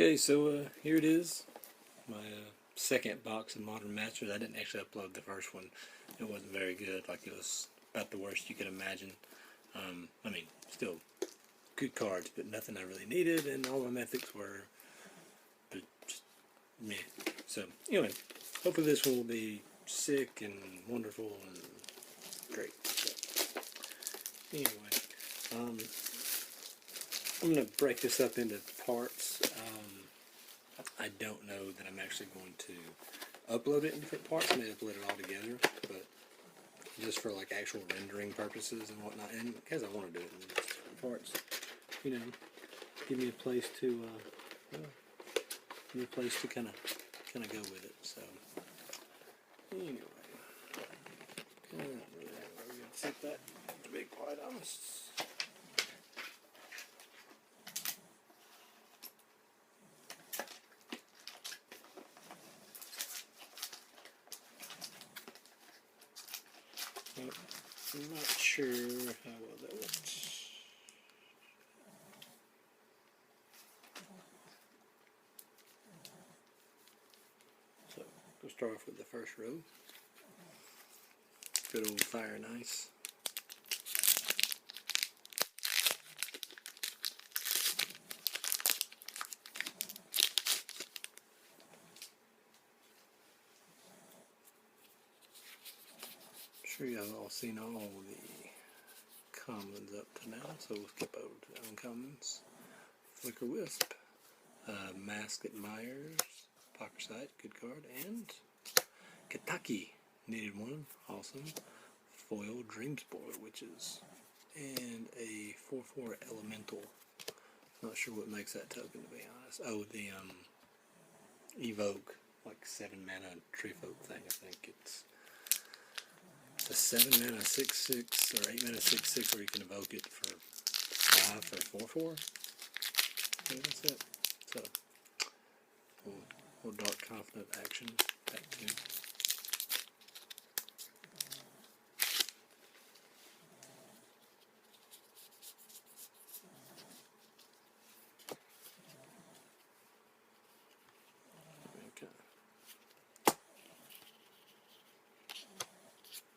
Okay, so here it is, my second box of Modern Masters. I didn't actually upload the first one. It wasn't very good. Like, it was about the worst you could imagine. I mean, still good cards, but nothing I really needed, and all my mythics were just meh. So, anyway, hopefully this one will be sick and wonderful and great. So, anyway, I'm going to break this up into parts. I don't know that I'm actually going to upload it in different parts. I may upload it all together, but just for like actual rendering purposes and whatnot, and because I want to do it in different parts, you know, give me a place to kind of go with it. So anyway, we're gonna set that to be quite honest. I'm not sure how well that works. So we'll start off with the first row. Good old fire and ice. I'm sure y'all all seen all the commons up to now, so we'll skip over to the uncommons. Flicker Wisp, Masked Myers, Pocker Sight, good card, and Kataki, needed one, awesome. Foil Dream Spoiler Witches, and a 4/4 Elemental. Not sure what makes that token, to be honest. Oh, the Evoke, like 7 mana Tree Folk thing. I think it's a 7 mana 6/6 or 8 mana 6/6 where you can evoke it for 5 for 4/4. I think that's it. So, little Dark Confident action, pack 2. Okay.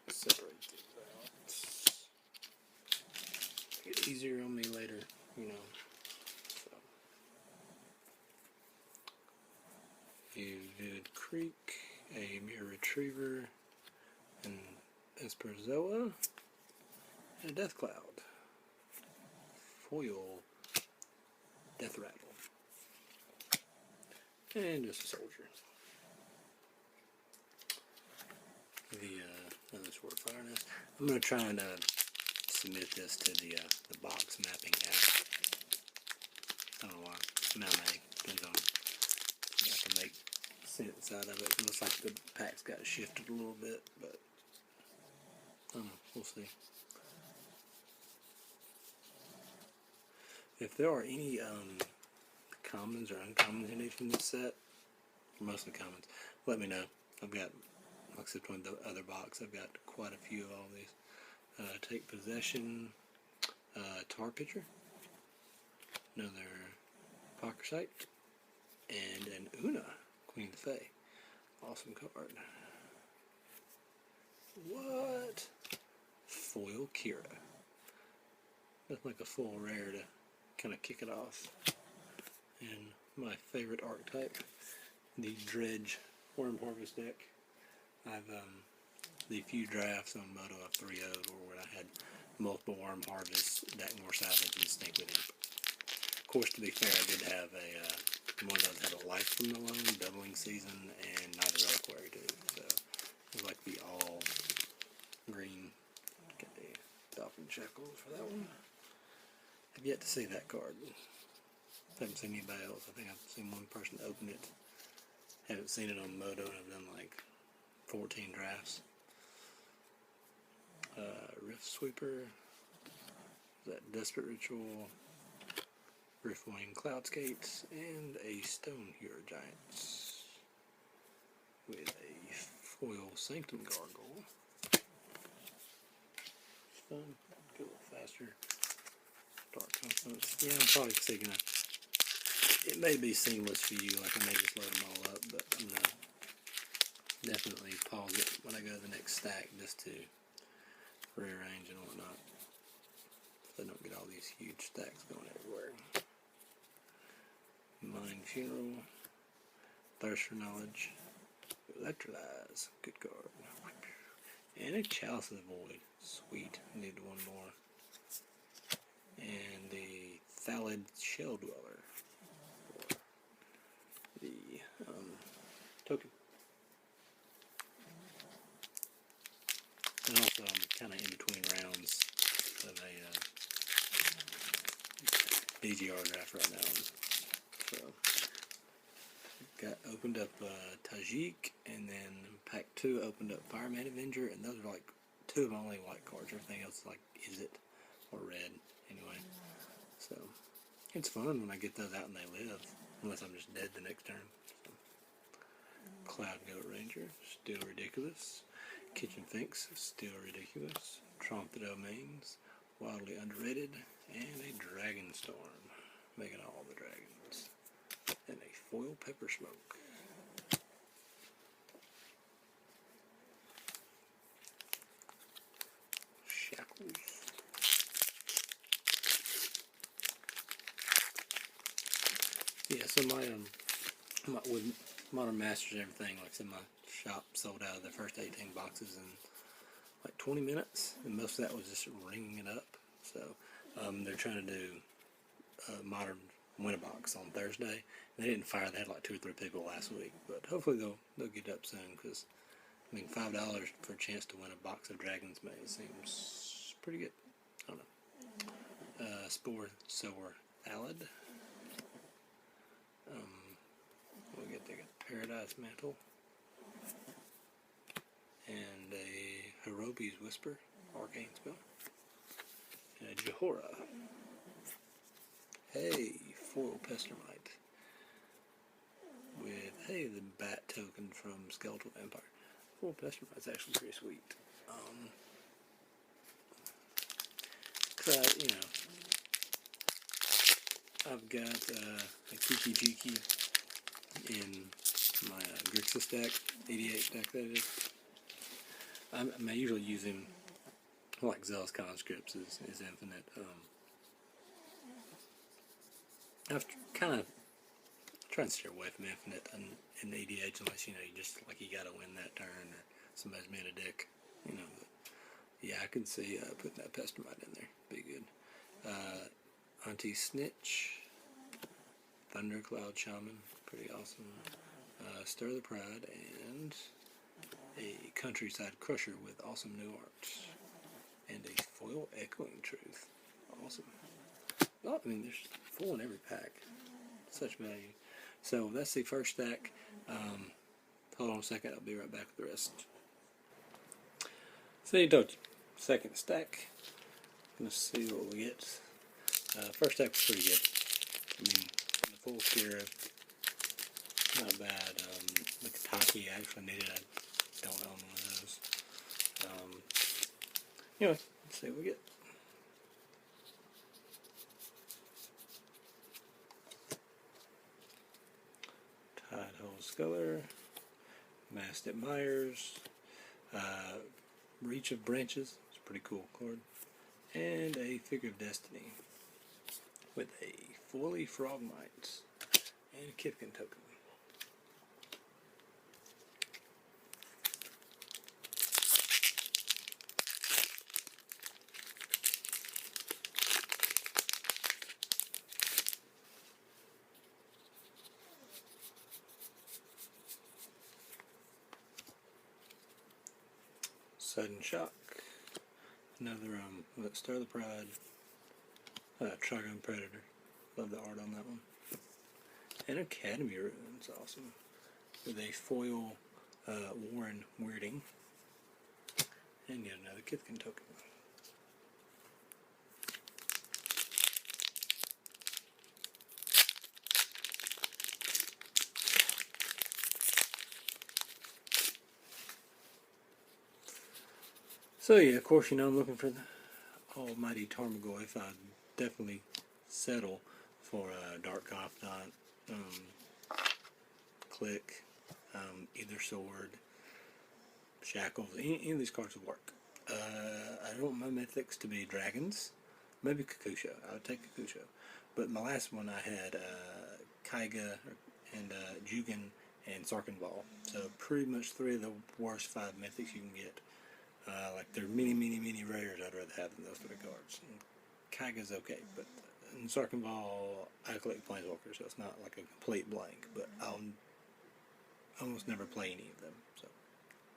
Separate these out. Make it easier on me later, you know. So. Vivid Creek, a Mirror Retriever, an Esperzoa, and a Death Cloud. Foil Death Rattle. And just a soldier. The another Sword Fire Nest. I'm going to try and submit this to the box mapping app. I don't know why. Now may. Depends on if I can make sense out of it. It looks like the pack's got shifted a little bit, but I don't know. We'll see. If there are any commons or uncommons you need from this set, mostly commons, let me know. I've got, like I said, between the other box, I've got quite a few of all these. Take Possession, Tar Pitcher, another Pocker Sight, and an Una, Queen of the Fae. Awesome card. What? Foil Kira. That's like a full rare to kind of kick it off. And my favorite archetype, the Dredge Worm Harvest deck. I've the few drafts on Moto I've 3-0'd or where I had multiple Worm Harvests, Deckmore Savage, and Snake with Imp. Of course, to be fair, I did have one of those had a Life from the Loam, Doubling Season, and Night of Reliquary too. So it was like the all green. Get the Dolphin Shackles for that one. I've yet to see that card. Haven't seen anybody else. I think I've seen one person open it. Haven't seen it on Moto, and I've done like 14 drafts. Rift Sweeper, that Desperate Ritual, Riftwing Cloudskates, and a Stone Hero Giants with a foil Sanctum Gargoyle. Fun, go a little faster. Dark Confidence. Yeah, I'm probably still gonna it may be seamless for you, like I may just load them all up, but I'm going to definitely pause it when I go to the next stack just to rearrange and whatnot, so I don't get all these huge stacks going everywhere. Mind Funeral, Thirst for Knowledge, Electrolyze, good card. And a Chalice of the Void, sweet, need one more. And the Thallid Shell Dweller, for the token. And also I'm kind of in between rounds of a DGR draft right now. So, got opened up Tajik, and then pack 2 opened up Fireman Avenger, and those are like 2 of my only white cards. Everything else is like Is It or red anyway. So it's fun when I get those out and they live, unless I'm just dead the next turn. So, Cloud Goat Ranger, still ridiculous. Kitchen Finks, still ridiculous. Trompe the Domains, wildly underrated, and a Dragon Storm, making all the dragons. And a foil Pepper Smoke. Shackles. Yeah, so my with Modern Masters and everything, like I said, my shop sold out of the first 18 boxes in like 20 minutes, and most of that was just ringing it up. So they're trying to do Modern Win a Box on Thursday. They didn't fire. They had like 2 or 3 people last week, but hopefully they'll get up soon, because I mean $5 for a chance to win a box of Dragon's Maze seems pretty good. I don't know. Spore Sower Thallid. They got Paradise Mantle and a Hirobi's Whisper, Arcane Spell, and a Johora. Hey, foil Pestermite with the bat token from Skeletal Empire. Foil Pestermite's actually pretty sweet. Cause I've got a Kiki Jiki in my Grixis stack, 88 stack that is. I usually use him like Zealous Conscripts is infinite. I've kind of tried to steer away from infinite in EDH unless you just like you gotta win that turn or somebody's being a dick, But yeah, I can see putting that Pestermite in there. Be good. Auntie Snitch, Thundercloud Shaman, pretty awesome. Stir the Pride, and a Countryside Crusher with awesome new art, and a foil Echoing Truth. Awesome. Well, I mean, there's 4 in every pack. Such value. So that's the first stack. Hold on a second, I'll be right back with the rest. So you told you, second stack. Let's see what we get. First stack was pretty good. I mean, the full Kira, not bad. The Kataki I actually needed. I don't own one of those. Anyway, let's see what we get. Tidehole Sculler, Mastic Myers, Reach of Branches, it's a pretty cool card, and a Figure of Destiny with a Foily Frogmite and a Kipkin token. Sudden Shock, another Stir the Pride, Trigon Predator, love the art on that one, and Academy Ruins, awesome, with a foil Warren Weirding, and yet another Kithkin token. So yeah, of course, I'm looking for the almighty Tarmogoyf. I'd definitely settle for Dark Confidant Click, either sword, shackles, any of these cards will work. I don't want my mythics to be dragons. Maybe Kakusho. I would take Kakusho. But my last one I had Kaiga and Jugen and Sarkenball. So pretty much 3 of the worst 5 mythics you can get. Like they're many rares I'd rather have than those 3 cards. And Kaiga's okay, but in Sarkenball I collect Planeswalkers, so it's not like a complete blank. But I'll almost never play any of them. So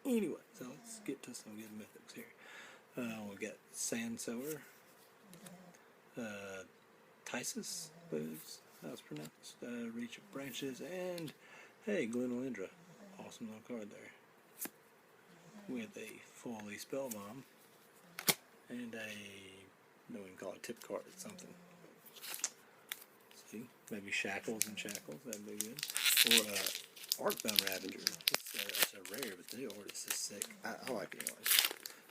anyway, so let's get to some good mythics here. We got Sand Sower, Tysus, was how it's pronounced, Reach of Branches, and hey, Glenolindra. Awesome little card there. With a fully Spell Bomb and no, we can call it tip card, something. See, maybe Shackles and Shackles, that'd be good. Or Arcbound Ravager. It's a rare, but the artist is sick. I like it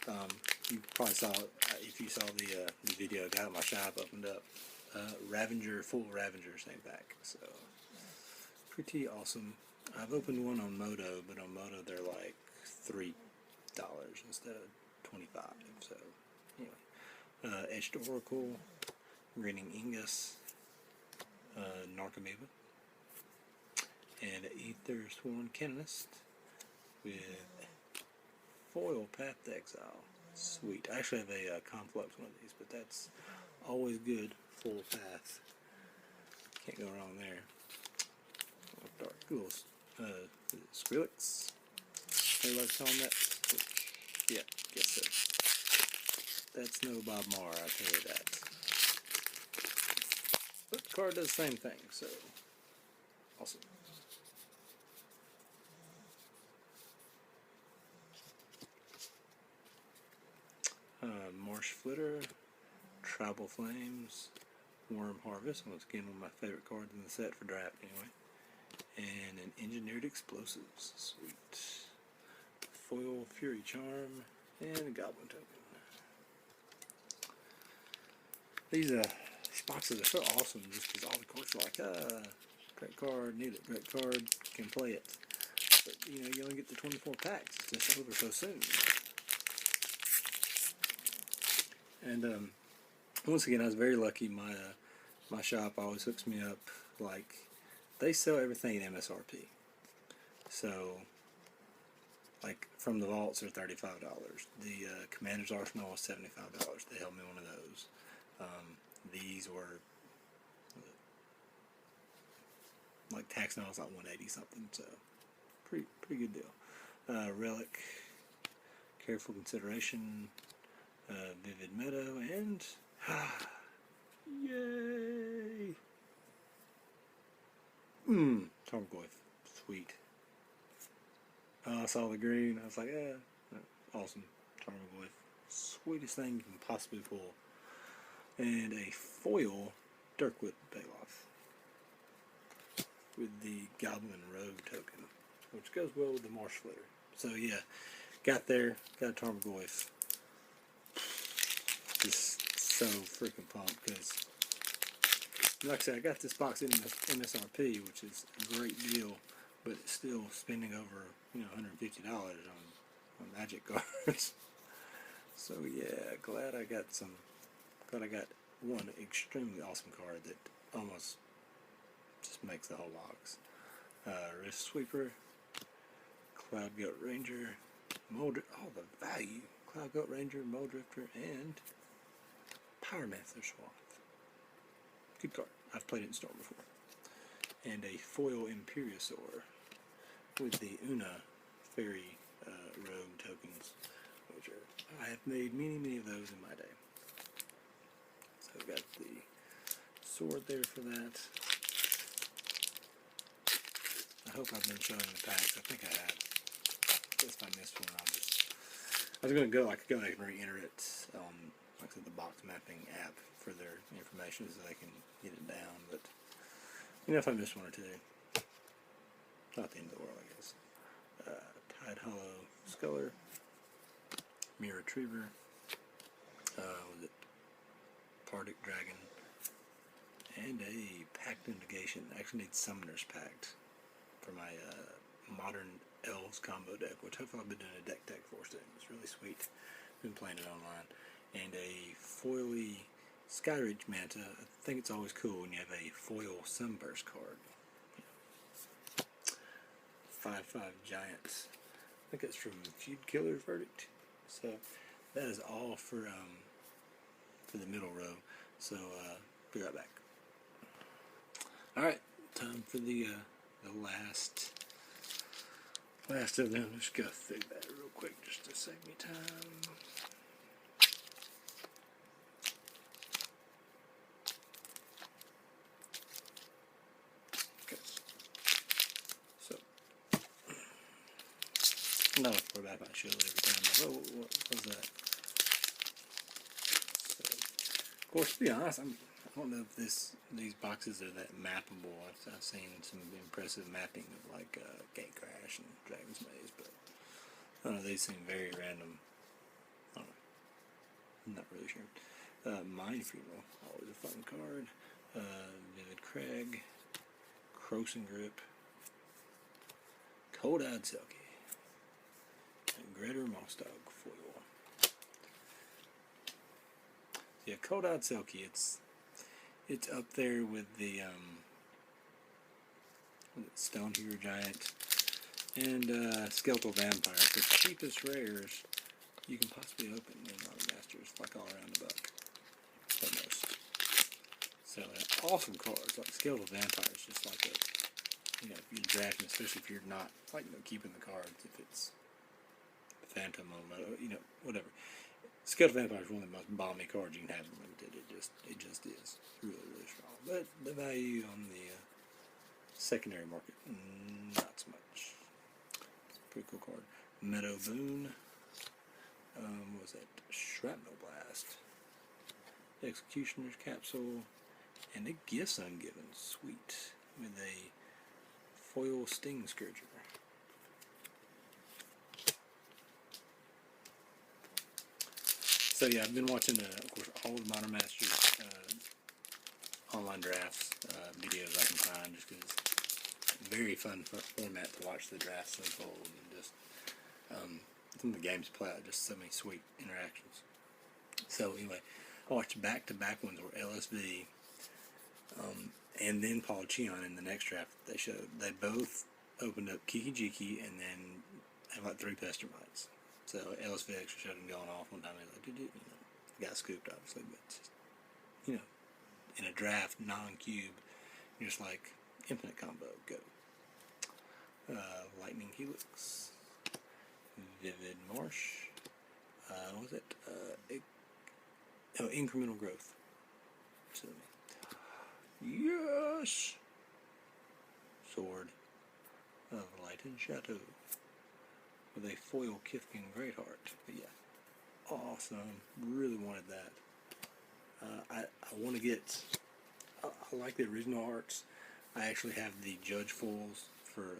anyway. You probably saw, if you saw the video, I got my shop opened up. Ravager, full Ravager, same pack. So, pretty awesome. I've opened one on Moto, but on Moto they're like $3 instead of 25. So, anyway. Etched Oracle, Grinning Ingus, Narcomoeba, and Ether Sworn Canonist with foil Path to Exile. Sweet. I actually have a Conflux one of these, but that's always good. Full path. Can't go wrong there. Dark Ghouls. Skrillex. They like calling that. Yeah, guess so. That's no Bob Marr, I'll tell you that. But the card does the same thing, so awesome. Marsh Flitter, Tribal Flames, Worm Harvest, once again one of my favorite cards in the set for draft anyway, and an Engineered Explosives, sweet, foil Fury Charm, and a Goblin Token. These boxes are so awesome just because all the cards are like, great card, need it, great card, can play it. But you know, you only get the 24 packs, it's just over so soon. And once again, I was very lucky. My shop always hooks me up. Like, they sell everything at MSRP. So, like, from the vaults are $35. The Commander's Arsenal was $75. They held me one of those. These were like tax now, it's like 180 something. So, pretty good deal. Relic, Careful Consideration, Vivid Meadow, and yay! Tarmogoyf, sweet. I saw the green, I was like, awesome. Tarmogoyf, sweetest thing you can possibly pull. And a foil Dirkwood Baloth with the Goblin Rogue token, which goes well with the Marsh Flitter. So yeah, got there, got a Tarmogoyf. Just so freaking pumped because, like I said, I got this box in MSRP, which is a great deal, but it's still spending over $150 on Magic cards. So yeah, glad I got one extremely awesome card that almost just makes the whole box. Wrist Sweeper, Cloud Goat Ranger, all the value. Cloud Goat Ranger, Moldrifter, and Pyromancer Swath. Good card. I've played it in Storm before. And a foil Imperiosaur with the Una Fairy Rogue tokens, which I have made many of those in my day. So I've got the sword there for that. I hope I've been showing the packs. I think I have. If I missed one, I was going to go. I could go ahead and re-enter it on, like I said, the box mapping app for their information so they can get it down. But if I missed one or two, not the end of the world, I guess. Tide Hollow Sculler, Mirror Retriever, was it Pardic Dragon, And a Pact Negation. I actually need Summoner's Pact for my Modern Elves combo deck, which hopefully I'll be doing a deck tech for soon. It's really sweet. Been playing it online. And a foily Skyreach Manta. I think it's always cool when you have a foil Sunburst card. 5/5 Giants. I think it's from Feud Killer's Verdict. So that is all for the middle row. So be right back. All right, time for the last of them. Just go through that real quick just to save me time. Okay. So no, we're back on shield every time. Like, oh, what was that? So, of course, to be honest, I don't know if these boxes are that mappable. I've seen some impressive mapping of like Gate Crash and Dragon's Maze, but I don't know, they seem very random. I don't know. I'm not really sure. Mind Funeral, always a fun card. Vivid Crag, Croson Grip, Cold-Eyed Selkie, and Greater Mossdog foil. Yeah, Cold-Eyed Selkie, it's up there with the Stone Hero Giant and Skeletal Vampire. The cheapest rares you can possibly open in Modern Masters, like all around the buck, almost. So awesome cards, like Skeletal Vampire is just like a, if you're drafting, especially if you're not like keeping the cards, if it's Phantom or whatever. Skeletal Vampire is one of the most balmy cards you can have in Limited. It just is really, really strong. But the value on the secondary market, not so much. It's a pretty cool card. Meadow Boon. What was that? Shrapnel Blast. Executioner's Capsule. And a Gifts Ungiven. Sweet. With a foil Sting Scourger. So yeah, I've been watching, of course, all the Modern Masters online drafts videos I can find, just because it's a very fun format to watch the drafts unfold, and just some of the games play out, just so many sweet interactions. So anyway, I watched back-to-back ones where LSV and then Paul Cheon in the next draft they showed. They both opened up Kiki Jiki and then had like 3 Pester Mites. So LSV actually showed him going off one time. He was like, got scooped obviously, but it's just, in a draft non-cube, you're just like infinite combo, go. Lightning Helix, Vivid Marsh, what was it? Incremental Growth. So, yes! Sword of Light and Shadow with a foil Kithkin Greatheart. But yeah, awesome. Really wanted that. I want to get. I like the original arts. I actually have the Judge foils for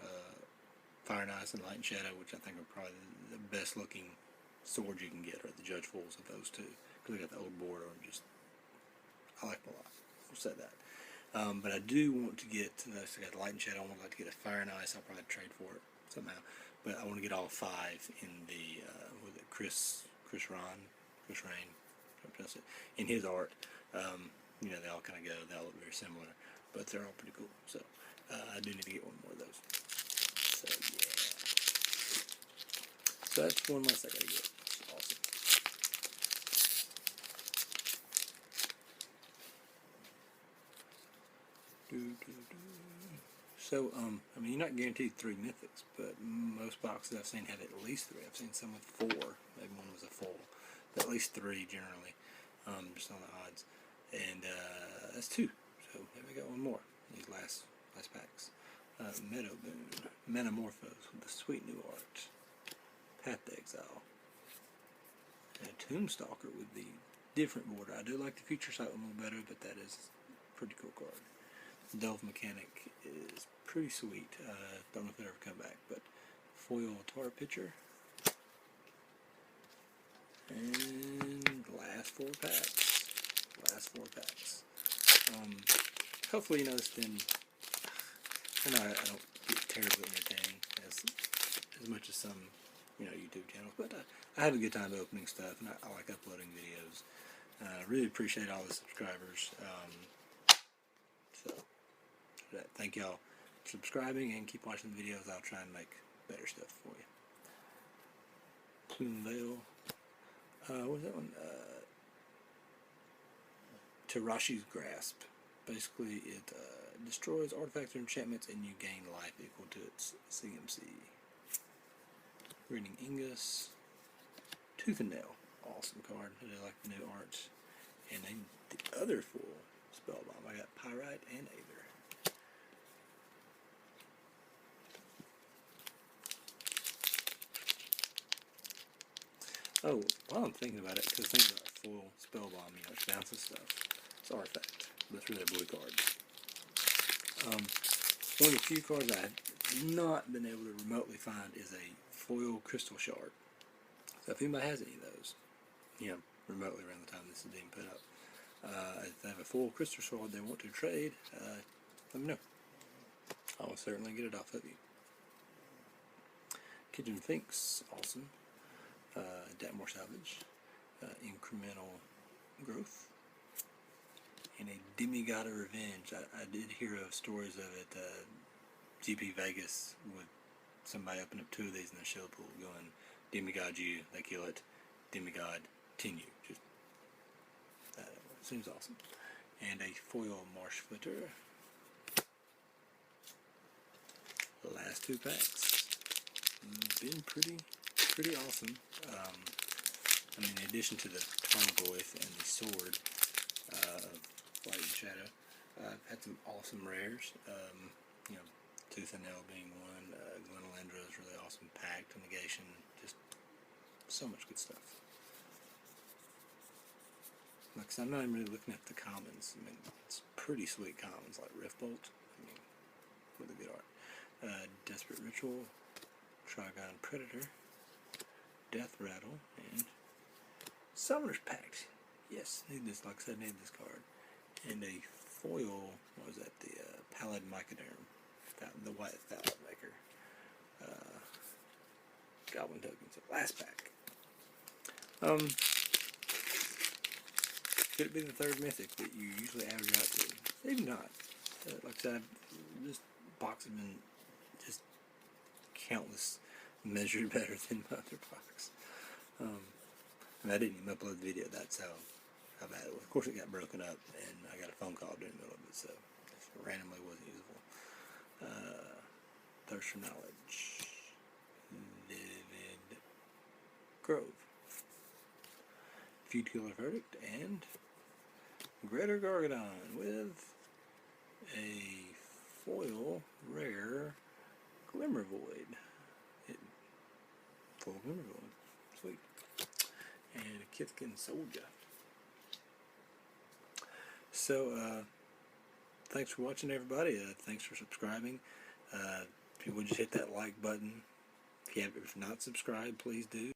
Fire and Ice and Light and Shadow, which I think are probably the best looking swords you can get, are the Judge foils of those two. Because they got the old border and just, I like them a lot. We'll say that. But I do want to get, I got Light and Shadow. I would like to get a Fire and Ice. I'll probably trade for it somehow. But I want to get all 5 in the, with it, Chris Rain, in his art. They all kind of go, they all look very similar, but they're all pretty cool. So I do need to get one more of those. So yeah. So that's one less I gotta get. Awesome. So you're not guaranteed 3 mythics, but most boxes I've seen have at least 3. I've seen some with 4. Maybe one was a full, but at least 3 generally. Just on the odds. And that's 2. So maybe I got one more. These last packs. Meadow Boon, Metamorphose with the sweet new art. Path to Exile. And a Tombstalker with the different border. I do like the Future Sight one a little better, but that is a pretty cool card. Delve Mechanic is pretty sweet. Don't know if it'll ever come back, but foil Tar Pitcher. And last 4 packs. hopefully, you know, it's been, I know I don't get terribly entertaining as much as some, you know, YouTube channels, but I have a good time opening stuff, and I like uploading videos. I really appreciate all the subscribers. So, thank y'all for subscribing, and keep watching the videos. I'll try and make better stuff for you. Plume Veil. What was that one? Terashi's Grasp. Basically, it destroys artifacts or enchantments, and you gain life equal to its CMC. Reading Ingus. Tooth and Nail. Awesome card. I like the new art. And then the other full Spellbomb. I got Pyrite and Aether. Oh, while I'm thinking about it, because thinking about full Spellbomb, you know, it bounces stuff. It's artifact. That's really a blue card. One of the few cards I have not been able to remotely find is a foil Crystal Shard. So if anybody has any of those, you know, remotely around the time this is being put up, if they have a full Crystal Shard they want to trade, let me know. I will certainly get it off of you. Kitchen Finks, awesome. More Salvage, Incremental Growth, and a Demigod of Revenge. I did hear of stories of it, GP Vegas, with somebody open up 2 of these in their shield pool going, Demigod you, they kill it, Demigod 10 you. Just, seems awesome. And a foil Marsh Flitter. The last 2 packs. Been pretty awesome. I mean, in addition to the Tarmogoyf and the Sword of Light and Shadow, I've had some awesome rares. You know, Tooth and Nail being one, Glenalandra's really awesome, Pact, Negation, just so much good stuff. Like I said, I'm not even really looking at the commons. I mean, it's pretty sweet commons, like Riftbolt, I mean, with a good art. Desperate Ritual, Trigon Predator, Death Rattle, and Summoner's Pact. Yes, need this. Like I said, need this card. And a foil. What was that? The Pallid Mycoderm, the white Phallic Maker. Goblin tokens. So last pack. Could it be the 3rd mythic that you usually average out to? Maybe not. Like I said, this box has been just countless measured better than my other box. I mean, I didn't even upload the video, that's how bad it was. Of course it got broken up, and I got a phone call during the middle of it, so it randomly wasn't usable. Thirst for Knowledge. Vivid Grove. Feudkiller Verdict, and Greater Gargadon with a foil rare Glimmer Void. Full Glimmer Void. Sweet. And a Kithkin Soldier. So, thanks for watching, everybody. Thanks for subscribing. If you would just hit that like button. If you're not subscribed, please do.